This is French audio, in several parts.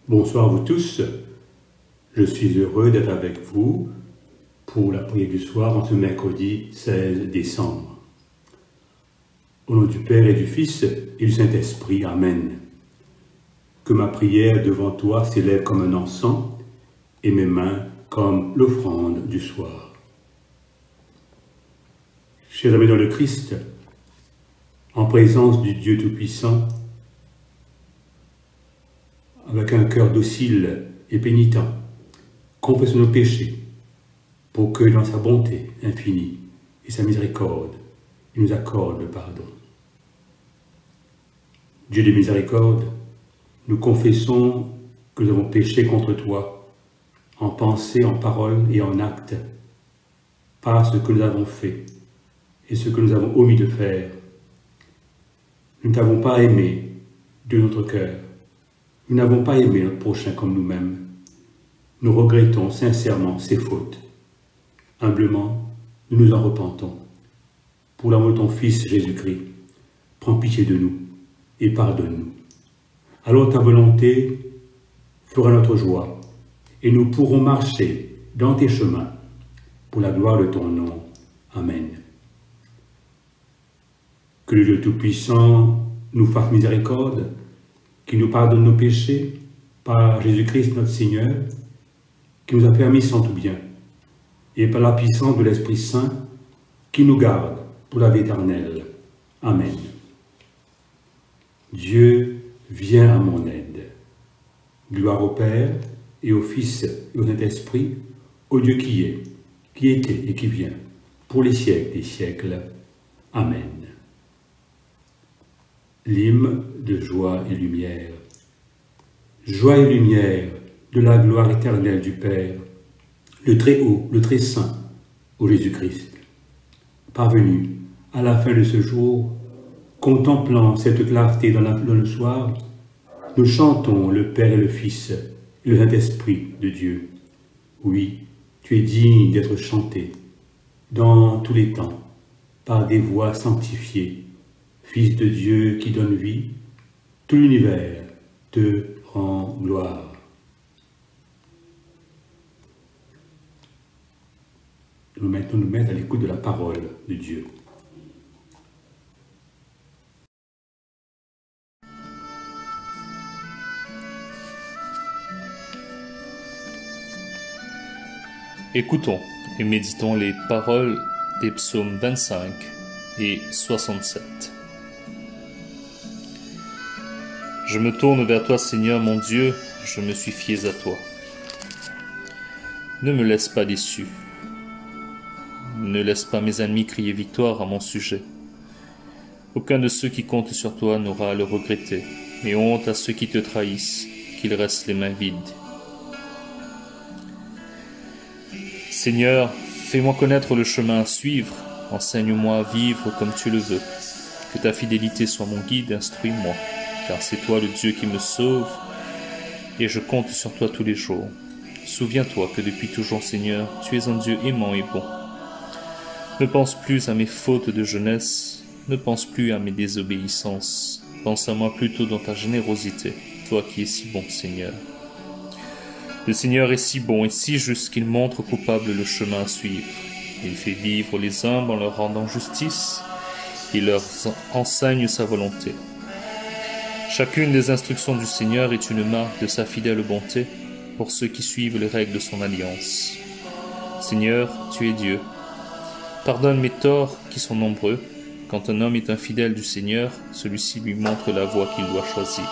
Bonsoir à vous tous, je suis heureux d'être avec vous pour la prière du soir en ce mercredi 16 décembre. Au nom du Père et du Fils et du Saint-Esprit, Amen. Que ma prière devant toi s'élève comme un encens et mes mains comme l'offrande du soir. Chers amis dans le Christ, en présence du Dieu Tout-Puissant, avec un cœur docile et pénitent, confessons nos péchés, pour que dans sa bonté infinie et sa miséricorde, il nous accorde le pardon. Dieu de miséricorde, nous confessons que nous avons péché contre toi, en pensée, en parole et en acte, par ce que nous avons fait et ce que nous avons omis de faire. Nous ne t'avons pas aimé de notre cœur, Nous n'avons pas aimé notre prochain comme nous-mêmes. Nous regrettons sincèrement ses fautes. Humblement, nous nous en repentons. Pour l'amour de ton Fils Jésus-Christ, prends pitié de nous et pardonne-nous. Alors ta volonté fera notre joie et nous pourrons marcher dans tes chemins pour la gloire de ton nom. Amen. Que le Dieu Tout-Puissant nous fasse miséricorde, qui nous pardonne nos péchés par Jésus-Christ notre Seigneur, qui nous a permis sans tout bien, et par la puissance de l'Esprit Saint, qui nous garde pour la vie éternelle. Amen. Dieu, viens à mon aide. Gloire au Père, et au Fils, et au Saint-Esprit, au Dieu qui est, qui était et qui vient, pour les siècles des siècles. Amen. L'hymne de joie et lumière. Joie et lumière de la gloire éternelle du Père, le Très-Haut, le Très-Saint, ô Jésus-Christ. Parvenu à la fin de ce jour, contemplant cette clarté dans le soir, nous chantons le Père et le Fils, et le Saint-Esprit de Dieu. Oui, tu es digne d'être chanté, dans tous les temps, par des voix sanctifiées. Fils de Dieu qui donne vie, tout l'univers te rend gloire. Nous maintenant nous mettre à l'écoute de la parole de Dieu. Écoutons et méditons les paroles des psaumes 25 et 67. Je me tourne vers toi, Seigneur mon Dieu, je me suis fié à toi. Ne me laisse pas déçu. Ne laisse pas mes ennemis crier victoire à mon sujet. Aucun de ceux qui comptent sur toi n'aura à le regretter, mais honte à ceux qui te trahissent, qu'ils restent les mains vides. Seigneur, fais-moi connaître le chemin à suivre, enseigne-moi à vivre comme tu le veux. Que ta fidélité soit mon guide, instruis-moi, car c'est toi le Dieu qui me sauve, et je compte sur toi tous les jours. Souviens-toi que depuis toujours, Seigneur, tu es un Dieu aimant et bon. Ne pense plus à mes fautes de jeunesse, ne pense plus à mes désobéissances. Pense à moi plutôt dans ta générosité, toi qui es si bon, Seigneur. Le Seigneur est si bon et si juste qu'il montre aux coupables le chemin à suivre. Il fait vivre les humbles en leur rendant justice, il leur enseigne sa volonté. Chacune des instructions du Seigneur est une marque de sa fidèle bonté pour ceux qui suivent les règles de son alliance. Seigneur, tu es Dieu. Pardonne mes torts qui sont nombreux. Quand un homme est infidèle du Seigneur, celui-ci lui montre la voie qu'il doit choisir.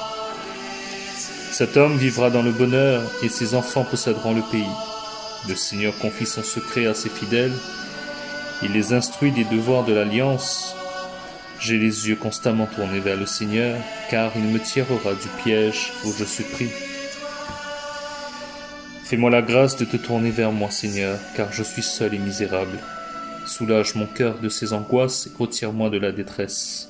Cet homme vivra dans le bonheur et ses enfants posséderont le pays. Le Seigneur confie son secret à ses fidèles. Il les instruit des devoirs de l'alliance. J'ai les yeux constamment tournés vers le Seigneur, car il me tirera du piège où je suis pris. Fais-moi la grâce de te tourner vers moi, Seigneur, car je suis seul et misérable. Soulage mon cœur de ses angoisses et retire-moi de la détresse.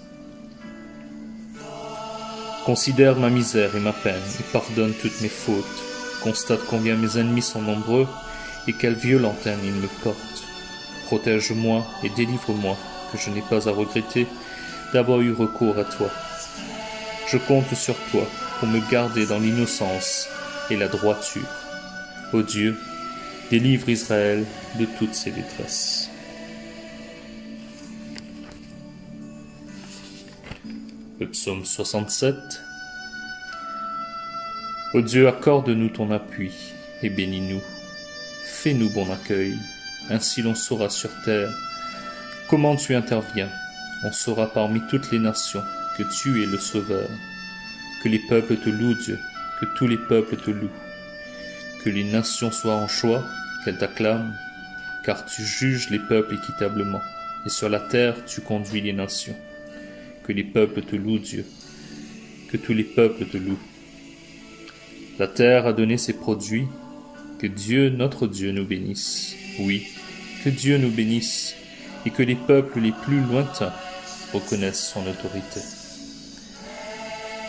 Considère ma misère et ma peine et pardonne toutes mes fautes. Constate combien mes ennemis sont nombreux et quelle violente haine ils me portent. Protège-moi et délivre-moi, que je n'ai pas à regretter d'avoir eu recours à toi. Je compte sur toi pour me garder dans l'innocence et la droiture. Ô Dieu, délivre Israël de toutes ses détresses. Le psaume 67. Ô Dieu, accorde-nous ton appui et bénis-nous. Fais-nous bon accueil, ainsi l'on saura sur terre comment tu interviens. On saura parmi toutes les nations que tu es le Sauveur. Que les peuples te louent, Dieu, que tous les peuples te louent. Que les nations soient en joie, qu'elles t'acclament, car tu juges les peuples équitablement, et sur la terre tu conduis les nations. Que les peuples te louent, Dieu, que tous les peuples te louent. La terre a donné ses produits, que Dieu, notre Dieu, nous bénisse. Oui, que Dieu nous bénisse, et que les peuples les plus lointains reconnaissent son autorité.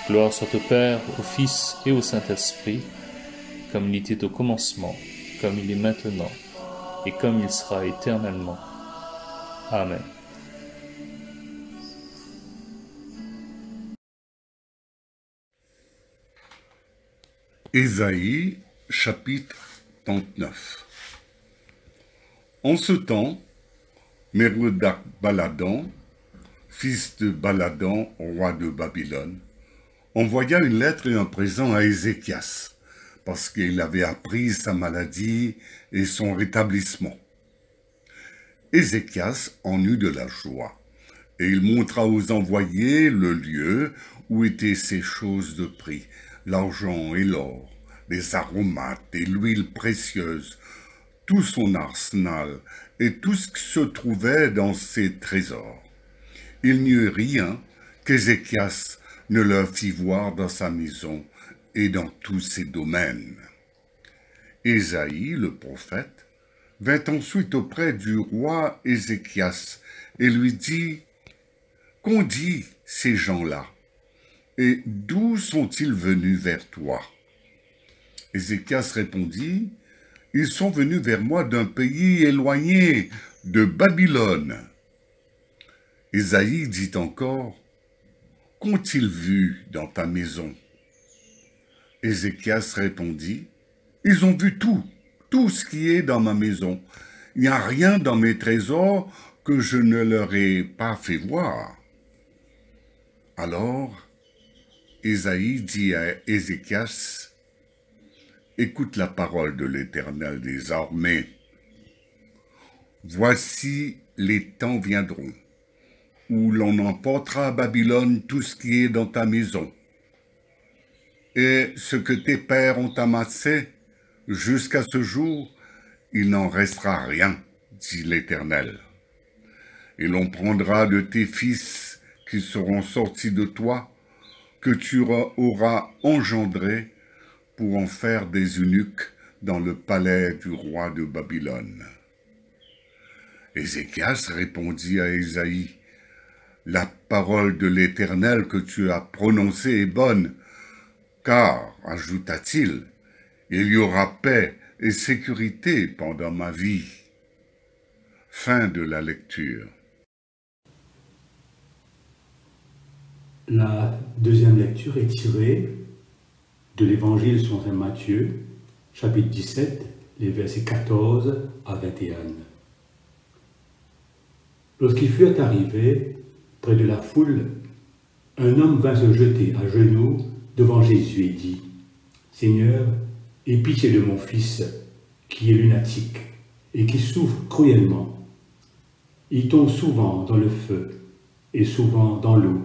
Gloire soit au Père, au Fils et au Saint-Esprit, comme il était au commencement, comme il est maintenant, et comme il sera éternellement. Amen. Ésaïe, chapitre 39. En ce temps, Mérodach-Baladan, fils de Baladan, roi de Babylone, envoya une lettre et un présent à Ézéchias, parce qu'il avait appris sa maladie et son rétablissement. Ézéchias en eut de la joie, et il montra aux envoyés le lieu où étaient ces choses de prix, l'argent et l'or, les aromates et l'huile précieuse, tout son arsenal et tout ce qui se trouvait dans ses trésors. Il n'y eut rien qu'Ézéchias ne leur fit voir dans sa maison et dans tous ses domaines. Ésaïe, le prophète, vint ensuite auprès du roi Ézéchias et lui dit: « Qu'ont dit ces gens-là? Et d'où sont-ils venus vers toi? » Ézéchias répondit: « Ils sont venus vers moi d'un pays éloigné, de Babylone. » Ésaïe dit encore: « Qu'ont-ils vu dans ta maison? » Ézéchias répondit: « Ils ont vu tout ce qui est dans ma maison. Il n'y a rien dans mes trésors que je ne leur ai pas fait voir. » Alors, Ésaïe dit à Ézéchias: « Écoute la parole de l'Éternel des armées. Voici les temps viendront, où l'on emportera à Babylone tout ce qui est dans ta maison. Et ce que tes pères ont amassé, jusqu'à ce jour, il n'en restera rien, dit l'Éternel. Et l'on prendra de tes fils qui seront sortis de toi, que tu auras engendrés, pour en faire des eunuques dans le palais du roi de Babylone. » Ézéchias répondit à Ésaïe: « La parole de l'Éternel que tu as prononcée est bonne, car, ajouta-t-il, il y aura paix et sécurité pendant ma vie. » Fin de la lecture. La deuxième lecture est tirée de l'Évangile selon saint Matthieu, chapitre 17, les versets 14 à 21. Lorsqu'ils furent arrivés près de la foule, un homme vint se jeter à genoux devant Jésus et dit: « Seigneur, aie pitié de mon fils, qui est lunatique et qui souffre cruellement. Il tombe souvent dans le feu et souvent dans l'eau.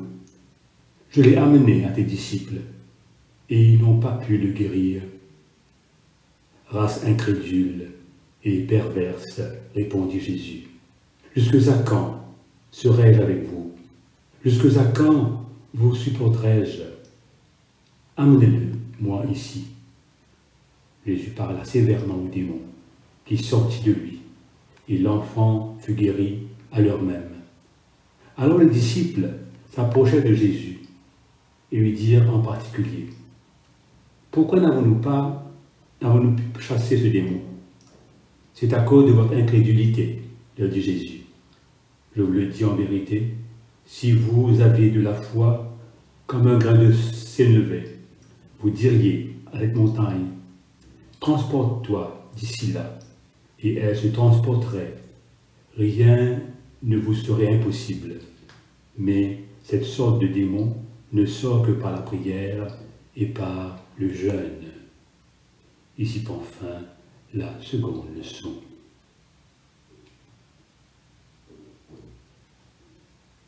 Je l'ai amené à tes disciples, et ils n'ont pas pu le guérir. » « Race incrédule et perverse, répondit Jésus, jusque-à quand serai-je avec vous? Jusque-à quand vous supporterai-je? Amenez-le, moi, ici. » Jésus parla sévèrement au démon, qui sortit de lui, et l'enfant fut guéri à l'heure même. Alors les disciples s'approchèrent de Jésus et lui dirent en particulier: « Pourquoi n'avons-nous pu chasser ce démon? C'est à cause de votre incrédulité, leur dit Jésus. Je vous le dis en vérité, si vous aviez de la foi comme un grain de sénévé, vous diriez à cette montagne: transporte-toi d'ici là, et elle se transporterait. Rien ne vous serait impossible. Mais cette sorte de démon ne sort que par la prière et par le jeûne. » Ici prend fin la seconde leçon.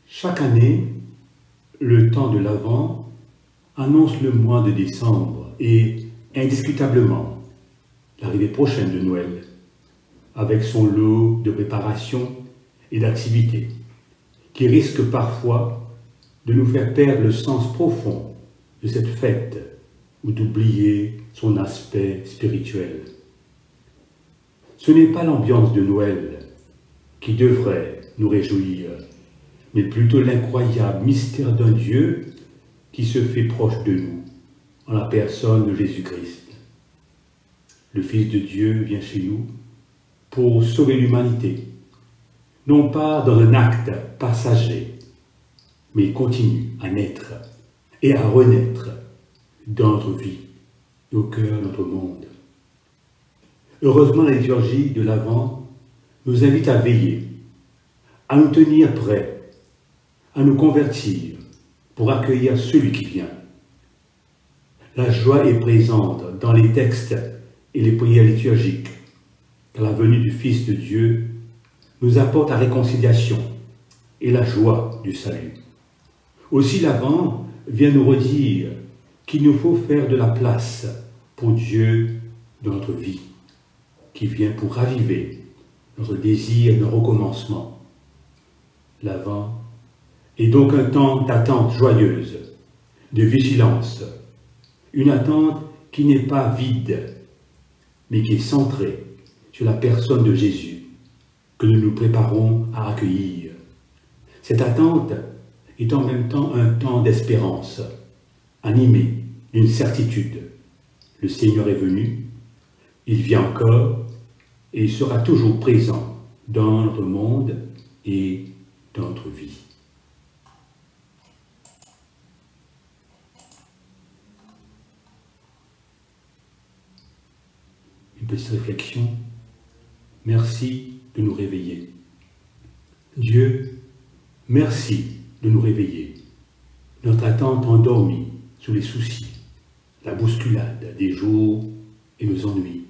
Chaque année, le temps de l'Avent annonce le mois de décembre et, indiscutablement, l'arrivée prochaine de Noël, avec son lot de préparations et d'activités, qui risque parfois de nous faire perdre le sens profond de cette fête ou d'oublier son aspect spirituel. Ce n'est pas l'ambiance de Noël qui devrait nous réjouir, mais plutôt l'incroyable mystère d'un Dieu qui se fait proche de nous en la personne de Jésus-Christ. Le Fils de Dieu vient chez nous pour sauver l'humanité, non pas dans un acte passager, mais il continue à naître et à renaître dans notre vie et au cœur de notre monde. Heureusement, la liturgie de l'Avent nous invite à veiller, à nous tenir prêts, à nous convertir pour accueillir celui qui vient. La joie est présente dans les textes et les prières liturgiques, car la venue du Fils de Dieu nous apporte la réconciliation et la joie du salut. Aussi l'Avent vient nous redire qu'il nous faut faire de la place pour Dieu dans notre vie, qui vient pour raviver notre désir de recommencement. L'Avent est donc un temps d'attente joyeuse, de vigilance, une attente qui n'est pas vide, mais qui est centrée sur la personne de Jésus, que nous nous préparons à accueillir. Cette attente est en même temps un temps d'espérance, animé d'une certitude. Le Seigneur est venu, il vient encore, et il sera toujours présent dans notre monde et dans notre vie. Une petite réflexion. Merci de nous réveiller. Dieu, merci de nous réveiller. Notre attente endormie sous les soucis, la bousculade des jours et nos ennuis.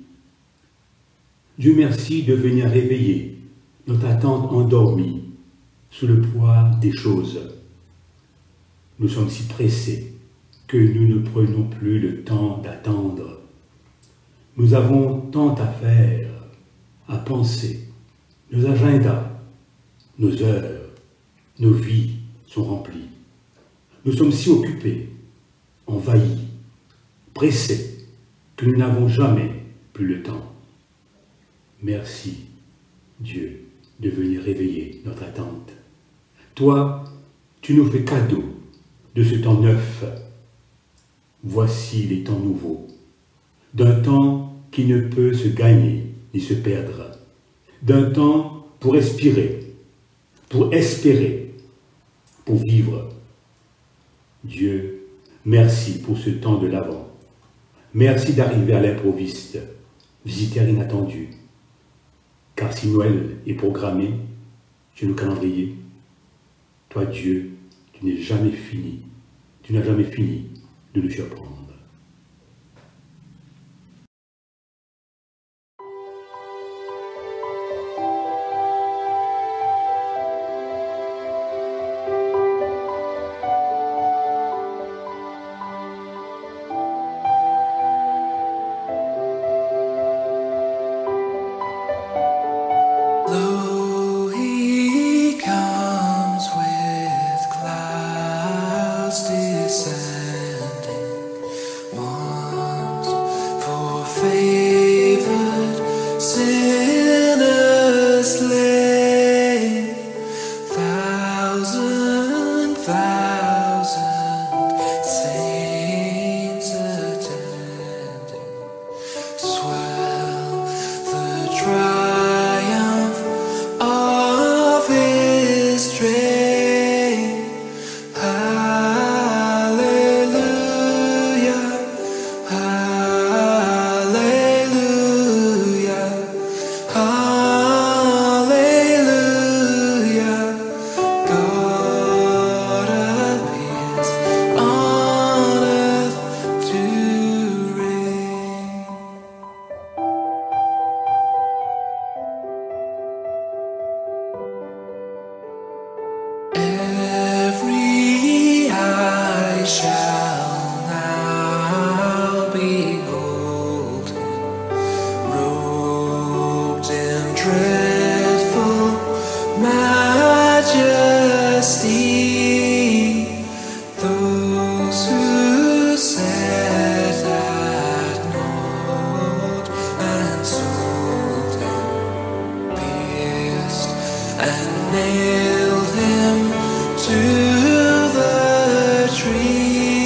Dieu merci de venir réveiller notre attente endormie sous le poids des choses. Nous sommes si pressés que nous ne prenons plus le temps d'attendre. Nous avons tant à faire, à penser. Nos agendas, nos heures, nos vies sont remplies. Nous sommes si occupés, envahis, pressés, que nous n'avons jamais plus le temps. Merci, Dieu, de venir réveiller notre attente. Toi, tu nous fais cadeau de ce temps neuf. Voici les temps nouveaux, d'un temps qui ne peut se gagner ni se perdre, d'un temps pour respirer, pour espérer, pour vivre. Dieu, merci pour ce temps de l'Avent. Merci d'arriver à l'improviste, visiteur inattendu. Car si Noël est programmé sur le calendrier, toi Dieu, tu n'es jamais fini, tu n'as jamais fini de nous surprendre. Lo, he comes with clouds descending, once for favored sinners slain, thousand saints attending, swell the triumph of his train. Hallelujah, hallelujah, hallelujah. God appears on earth to reign. Every eye shall now behold him, robed in dreadful majesty. Those who sat at naught and sold him, pierced and nailed him to the tree.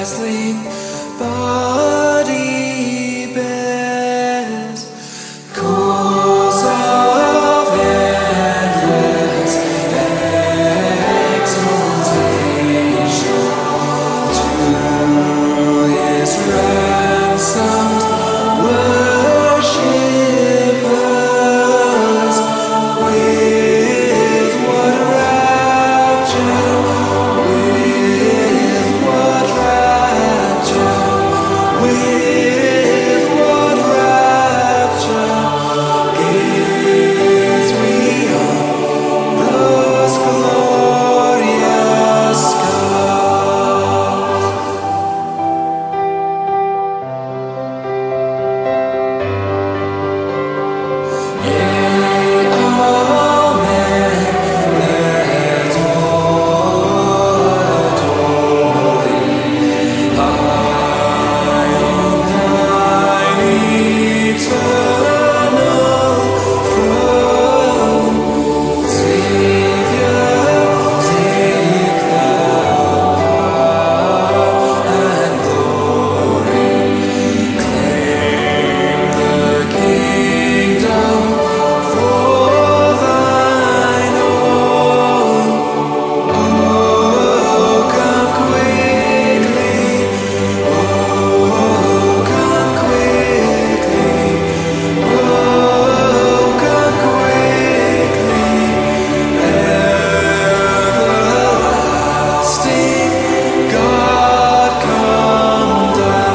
dazzling body bears, cause of endless exaltation to his ransomed worshippers. With what rapture, with what rapture, with what rapture gaze we on those glorious skies. Yea, amen, let all adore thee, high on thine eternal throne. Savior, take thou power and glory, claim the kingdom for thine own. Oh, come quickly, oh, come quickly, oh, come quickly, everlasting God, come down.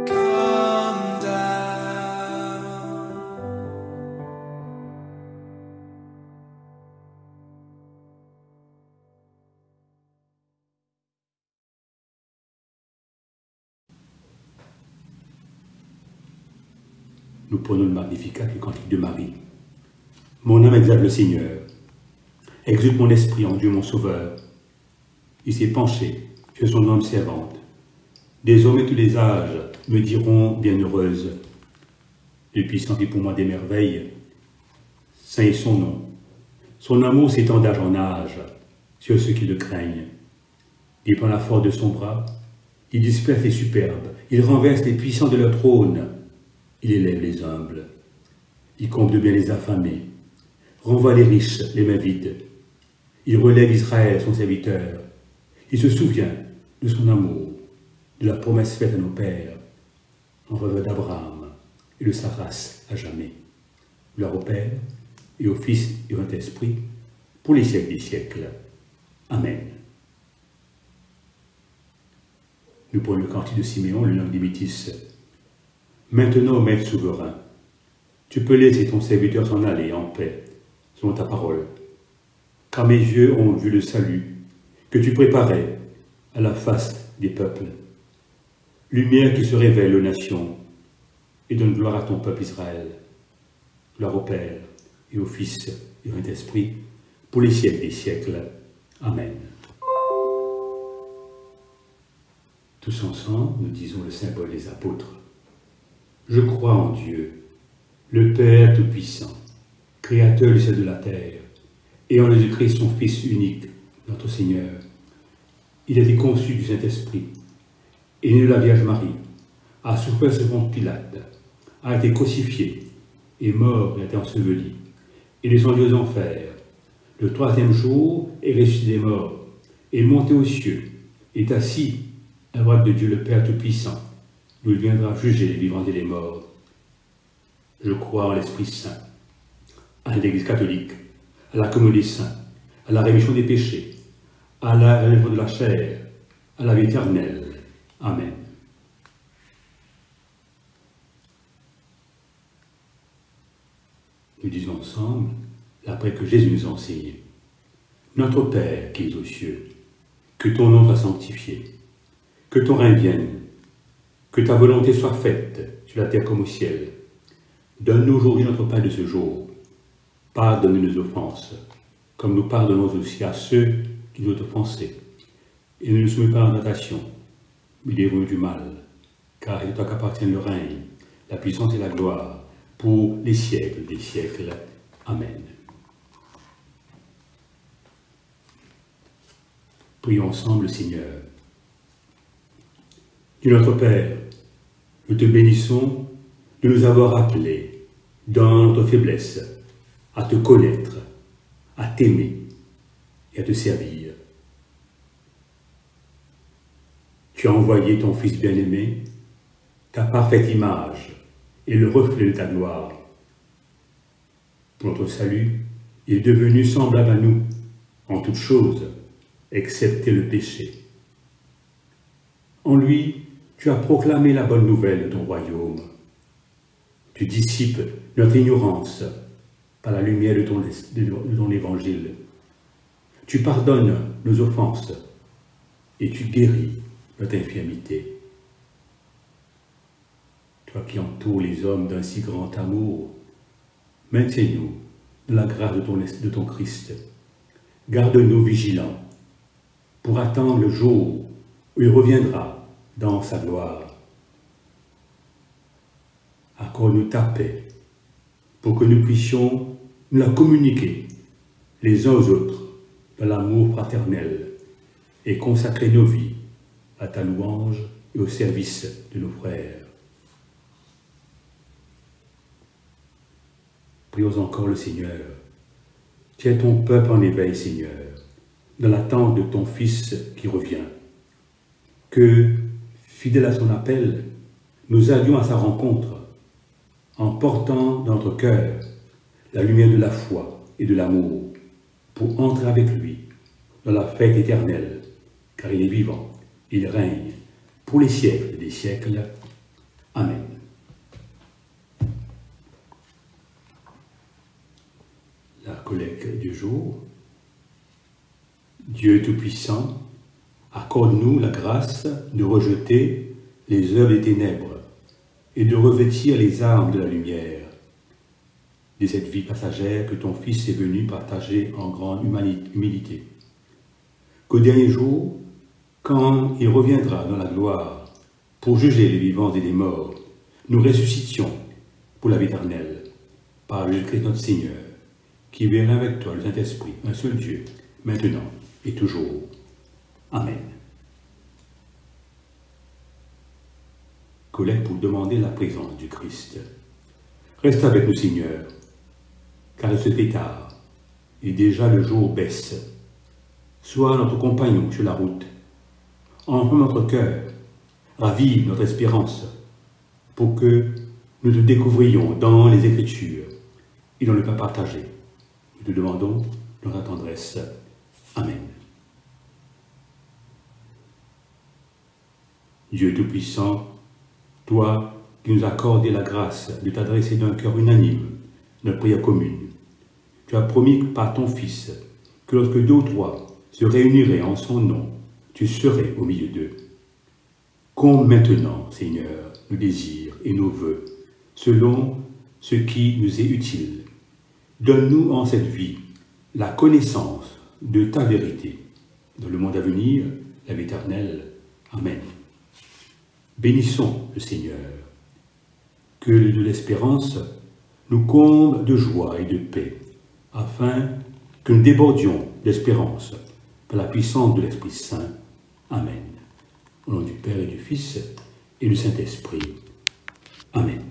Come down. Nous prenons le Magnificat du Cantique de Marie. Mon âme exalte le Seigneur. Exulte mon esprit en Dieu mon Sauveur. Il s'est penché sur son homme servante. Des hommes et tous les âges me diront bienheureuse. Le puissant fit pour moi des merveilles. Saint est son nom. Son amour s'étend d'âge en âge sur ceux qui le craignent. Il prend la force de son bras. Il disperse les superbes. Il renverse les puissants de leur trône. Il élève les humbles. Il comble bien les affamés. Renvoie les riches, les mains vides. Il relève Israël, son serviteur. Il se souvient de son amour, de la promesse faite à nos pères, en rêve d'Abraham et de sa race à jamais. Gloire au Père, et au Fils et au Saint-Esprit, pour les siècles des siècles. Amen. Nous prenons le cantique de Siméon, le nom d'Imitis. Maintenant, Maître souverain, tu peux laisser ton serviteur s'en aller en paix, selon ta parole, car mes yeux ont vu le salut que tu préparais à la face des peuples. Lumière qui se révèle aux nations et donne gloire à ton peuple Israël. Gloire au Père et au Fils et au Saint-Esprit, pour les siècles des siècles. Amen. Tous ensemble, nous disons le symbole des apôtres. Je crois en Dieu, le Père Tout-Puissant, Créateur du ciel et de la terre, et en Jésus-Christ, son Fils unique, notre Seigneur. Il a été conçu du Saint-Esprit, est né de la Vierge Marie, a souffert selon Pilate, a été crucifié, est mort et a été enseveli, est descendu aux enfers. Le troisième jour est ressuscité des morts, est monté aux cieux, est assis à la droite de Dieu le Père Tout-Puissant, d'où il viendra juger les vivants et les morts. Je crois en l'Esprit Saint, à l'Église catholique, à la communion des saints, à la rémission des péchés, à la résurrection de la chair, à la vie éternelle. Amen. Nous disons ensemble, après que Jésus nous enseigne, Notre Père qui es aux cieux, que ton nom soit sanctifié, que ton règne vienne, que ta volonté soit faite sur la terre comme au ciel. Donne-nous aujourd'hui notre pain de ce jour. Pardonne nos offenses, comme nous pardonnons aussi à ceux qui nous ont offensés. Et ne nous soumets pas en tentation, mais délivre-nous du mal, car c'est toi qu'appartient le règne, la puissance et la gloire, pour les siècles des siècles. Amen. Prions ensemble le Seigneur. Dieu notre Père, nous te bénissons de nous avoir appelés, dans notre faiblesse, à te connaître, à t'aimer et à te servir. Tu as envoyé ton Fils bien-aimé, ta parfaite image et le reflet de ta gloire. Pour notre salut, il est devenu semblable à nous, en toutes choses, excepté le péché. En lui, tu as proclamé la bonne nouvelle de ton royaume. Tu dissipes notre ignorance par la lumière de ton évangile. Tu pardonnes nos offenses et tu guéris notre infirmité. Toi qui entoures les hommes d'un si grand amour, maintiens-nous dans la grâce de ton Christ. Garde-nous vigilants pour attendre le jour où il reviendra dans sa gloire. Accorde-nous ta paix pour que nous puissions nous la communiquer les uns aux autres dans l'amour fraternel et consacrer nos vies à ta louange et au service de nos frères. Prions encore le Seigneur. Tiens ton peuple en éveil, Seigneur, dans l'attente de ton Fils qui revient. Que, fidèles à son appel, nous allions à sa rencontre, en portant dans notre cœur la lumière de la foi et de l'amour, pour entrer avec lui dans la fête éternelle, car il est vivant, il règne pour les siècles des siècles. Amen. La collecte du jour. Dieu Tout-Puissant, accorde-nous la grâce de rejeter les œuvres des ténèbres et de revêtir les armes de la lumière, de cette vie passagère que ton Fils est venu partager en grande humilité. Qu'au dernier jour, quand il reviendra dans la gloire pour juger les vivants et les morts, nous ressuscitions pour la vie éternelle, par Jésus-Christ notre Seigneur, qui vient avec toi, le Saint-Esprit, un seul Dieu, maintenant et toujours. Amen. Collecte pour demander la présence du Christ. Reste avec nous, Seigneur, car il se fait tard, et déjà le jour baisse. Sois notre compagnon sur la route. Enflamme notre cœur, ravive notre espérance, pour que nous te découvrions dans les Écritures et dans le pain partagé. Nous te demandons notre tendresse. Amen. Dieu Tout-Puissant, toi qui nous as accordé la grâce de t'adresser d'un cœur unanime, notre prière commune, tu as promis par ton Fils que lorsque deux ou trois se réuniraient en son nom, tu serais au milieu d'eux. Comble maintenant, Seigneur, nos désirs et nos vœux, selon ce qui nous est utile. Donne-nous en cette vie la connaissance de ta vérité. Dans le monde à venir, la vie éternelle. Amen. Bénissons le Seigneur. Que le Dieu de l'espérance nous comble de joie et de paix, afin que nous débordions d'espérance par la puissance de l'Esprit Saint. Amen. Au nom du Père et du Fils et du Saint-Esprit. Amen.